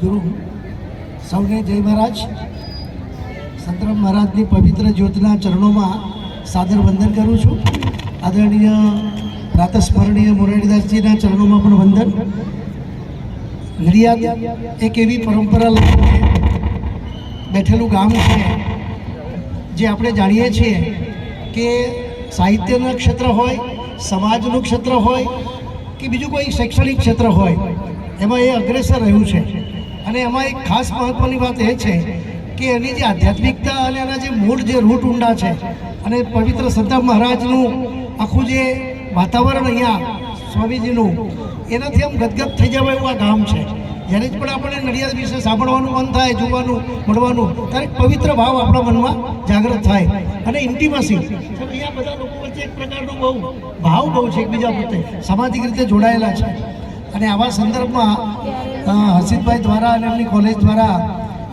સદગુરુ સૌને જય મહારાજ। સંતરામ મહારાજની પવિત્ર જ્યોતના ચરણોમાં સાદર વંદન કરું છું। આદરણીય પ્રાતસ્મરણીય મોરારીદાસજીના ચરણોમાં પણ વંદન। નડિયાદ એક એવી પરંપરા લઈને બેઠેલું ગામ છે જે આપણે જાણીએ છીએ કે સાહિત્યનું ક્ષેત્ર હોય, સમાજનું ક્ષેત્ર હોય કે બીજું કોઈ શૈક્ષણિક ક્ષેત્ર હોય, એમાં એ અગ્રેસર રહ્યું છે। અને એમાં એક ખાસ મહત્ત્વની વાત એ છે કે એની જે આધ્યાત્મિકતા અને એના જે મૂળ જે રૂટ ઊંડા છે અને પવિત્ર સંતરામ મહારાજનું આખું જે વાતાવરણ અહીંયા સ્વામીજીનું, એનાથી આમ ગદગદ થઈ જવાય એવું આ ગામ છે। જ્યારે જ પણ આપણે નડિયાદ વિશે સાંભળવાનું મન થાય, જોવાનું, મળવાનું, ત્યારે પવિત્ર ભાવ આપણા મનમાં જાગૃત થાય અને ઇન્ટિમસી અહીંયા બધા લોકો વચ્ચે એક પ્રકારનો બહુ ભાવ બહુ છે, એકબીજા પ્રત્યે સામાજિક રીતે જોડાયેલા છે। અને આવા સંદર્ભમાં હસીતભાઈ દ્વારા અને એમની કોલેજ દ્વારા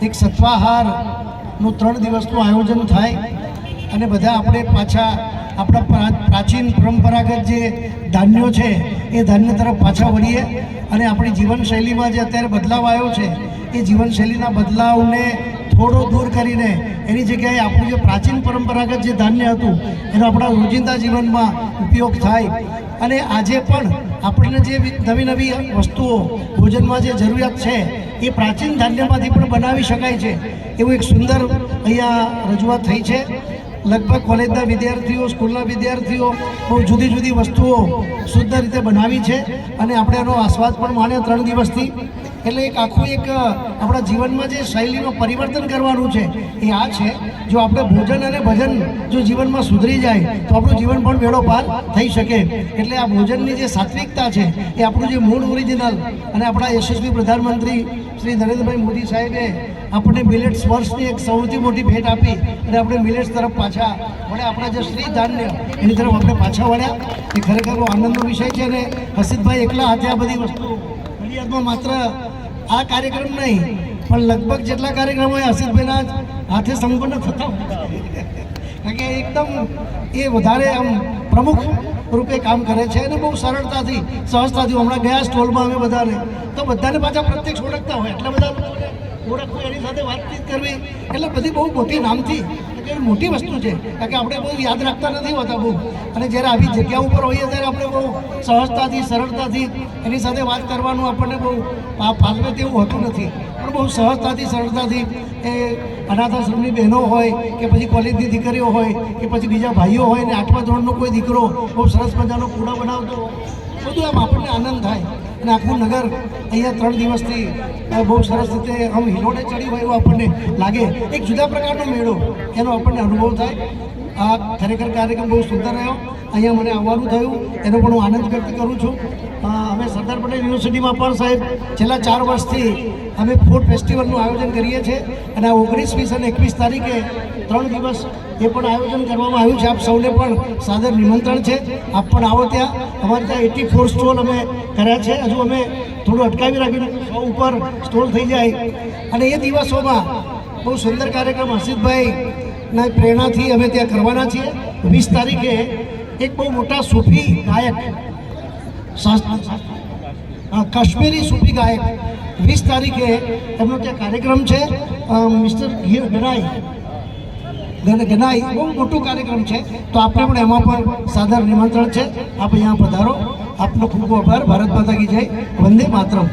એક સત્વાહારનું 3 દિવસનું આયોજન થાય અને બધા આપણે પાછા આપણા પ્રાચીન પરંપરાગત જે ધાન્યો છે એ ધાન્ય તરફ પાછા વળીએ અને આપણી જીવનશૈલીમાં જે અત્યારે બદલાવ આવ્યો છે એ જીવનશૈલીના બદલાવને થોડો દૂર કરીને એની જગ્યાએ આપણું જે પ્રાચીન પરંપરાગત જે ધાન્ય હતું એનો આપણા રોજિંદા જીવનમાં ઉપયોગ થાય। અને આજે પણ આપણને જે નવી નવી વસ્તુઓ ભોજનમાં જે જરૂરિયાત છે એ પ્રાચીન ધાન્યમાંથી પણ બનાવી શકાય છે એવું એક સુંદર અહીંયા રજૂઆત થઈ છે। લગભગ કોલેજના વિદ્યાર્થીઓ, સ્કૂલના વિદ્યાર્થીઓ બહુ જુદી જુદી વસ્તુઓ શુદ્ધ રીતે બનાવી છે અને આપણે એનો આસ્વાદ પણ માણ્યો 3 દિવસથી। એટલે એક આખું એક આપણા જીવનમાં જે શૈલીનું પરિવર્તન કરવાનું છે એ આ છે। જો આપણે ભોજન અને ભજન જો જીવનમાં સુધરી જાય તો આપણું જીવન પણ વેળો પાર થઈ શકે। એટલે આ ભોજનની જે સાત્વિકતા છે એ આપણું જે મૂળ ઓરિજિનલ અને આપણા યશસ્વી પ્રધાનમંત્રી શ્રી નરેન્દ્રભાઈ મોદી સાહેબે આપણને મિલેટ્સ વર્ષની એક સૌથી મોટી ભેટ આપી અને આપણે મિલેટ્સ તરફ પાછા વળ્યા, આપણા જે શ્રી ધાન્ય એની તરફ આપણે પાછા વળ્યા। એ ખરેખર આનંદનો વિષય છે। અને હસીતભાઈ એકલા હાથે આ બધી વસ્તુ નડિયાદમાં માત્ર આ કાર્યક્રમ નહીં પણ લગભગ જેટલા કાર્યક્રમો એ હસીતભાઈના હાથે સંપન્ન થતા હોય, કારણ કે એકદમ એ વધારે આમ પ્રમુખ રૂપે કામ કરે છે અને બહુ સરળતાથી, સહજતાથી। હમણાં ગયા સ્ટોલમાં અમે બધાને તો બધાને પાછા પ્રત્યક્ષ ઓળખતા હોય, એટલા બધા લોકોને ઓળખવું, એની સાથે વાતચીત કરવી, એટલે બધી બહુ મોટી નામથી મોટી વસ્તુ છે, કારણ કે આપણે બહુ યાદ રાખતા નથી હોતા બહુ। અને જ્યારે આવી જગ્યા ઉપર હોઈએ ત્યારે આપણે બહુ સહજતાથી, સરળતાથી એની સાથે વાત કરવાનું આપણને બહુ ફાલવે તેવું હોતું નથી, પણ બહુ સહજતાથી, સરળતાથી એ અનાથ આશ્રમની બહેનો હોય કે પછી કોલેજની દીકરીઓ હોય કે પછી બીજા ભાઈઓ હોય ને 8મા ધોરણનો કોઈ દીકરો બહુ સરસ મજાનો પૂડા બનાવતો હોય, બધું આમ આપણને આનંદ થાય। અને આખું નગર અહીંયા 3 દિવસથી બહુ સરસ રીતે આમ હિલોડે ચડી હોય એવું આપણને લાગે, એક જુદા પ્રકારનો મેળો એનો આપણને અનુભવ થાય। આ ખરેખર કાર્યક્રમ બહુ સુંદર રહ્યો, અહીંયા મને આવવાનું થયું એનો પણ હું આનંદ વ્યક્ત કરું છું। અમે સરદાર પટેલ યુનિવર્સિટીમાં પણ સાહેબ છેલ્લા 4 વર્ષથી અમે ફૂડ ફેસ્ટિવલનું આયોજન કરીએ છીએ અને આ 19, 20 અને 21 તારીખે 3 દિવસ એ પણ આયોજન કરવામાં આવ્યું છે। આપ સૌને પણ સાદર નિમંત્રણ છે, આપ પણ આવો। ત્યાં અમારે ત્યાં 84 સ્ટોલ અમે કર્યા છે, હજુ અમે થોડું અટકાવી રાખ્યું, 100 ઉપર સ્ટોલ થઈ જાય। અને એ દિવસોમાં બહુ સુંદર કાર્યક્રમ હસીતભાઈના પ્રેરણાથી અમે ત્યાં કરવાના છીએ। 20 તારીખે એક બહુ મોટા સૂફી ગાયક, કાશ્મીરી સૂફી ગાયક, 20 તારીખે એમનો ત્યાં કાર્યક્રમ છે, મિસ્ટર ગનાઈ, બહુ મોટું કાર્યક્રમ છે। તો આપણે પણ એમાં પણ સાદર નિમંત્રણ છે, આપ અહીંયા પધારો। આપનો ખૂબ ખૂબ આભાર। ભારત માતા કી જય, વંદે માતરમ।